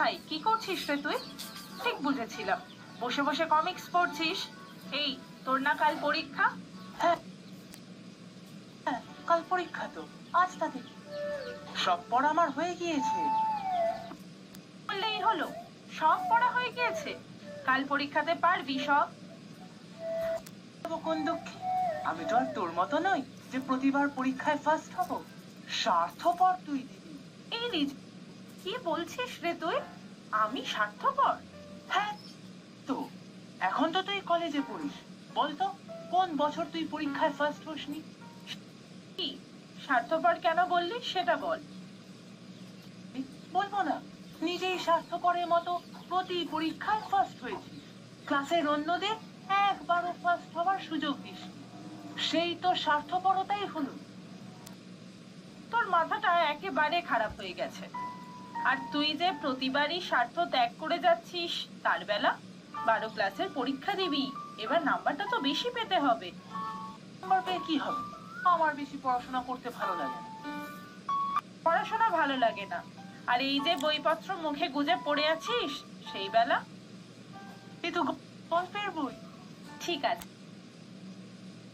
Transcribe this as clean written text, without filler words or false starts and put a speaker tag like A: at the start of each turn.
A: ভাই, কি করছিস রে তুই? ঠিক বুঝেছিলাম, বসে বসে কমিক্স পড়ছিস। এই, তোর না কাল পরীক্ষা?
B: হ্যাঁ হ্যাঁ, কাল পরীক্ষা তো। আজ তা দেখি সব পড়া আমার হয়ে গিয়েছে।
A: বললেই হলো, সব পড়া হয়ে গিয়েছে? কাল পরীক্ষাতে পারবি সব?
B: তবু কোন দুঃখে, আমি তো আর তোর মতো নই যে প্রতিবার পরীক্ষায় ফার্স্ট হব। স্বার্থপর তুই দিদি।
A: এই রিজ, কি বলছিস রে তুই? আমি স্বার্থপর?
B: হ্যাঁ তো, এখন তো তুই কলেজে পড়িস। বলতো, কোন বছর তুই পরীক্ষায় ফার্স্ট হসনি?
A: কি স্বার্থপর কেন বললি সেটা বল।
B: বলবো না? নিজেই স্বার্থপরের মতো প্রতি পরীক্ষায় ফার্স্ট হয়েছিস, ক্লাসের অন্যদের একবারও ফার্স্ট হওয়ার সুযোগ দিস। সেই তো স্বার্থপরতাই হলো।
A: তোর মাথাটা একেবারে খারাপ হয়ে গেছে। আর তুই যে প্রতিবারই স্বার্থ ত্যাগ করে যাচ্ছিস, তার বেলা 12 ক্লাসের পরীক্ষা দিবি, এবার নাম্বারটা তো বেশি পেতে হবে।
B: নাম্বার পেয়ে কি হবে? আমার বেশি পড়াশোনা করতে ভালো লাগে না।
A: পড়াশোনা ভালো লাগে না, আর এই যে বইপত্র মুখে গুজে পড়ে আছিস, সেই বেলা?
B: এ তো গল্পের বই।
A: ঠিক আছে,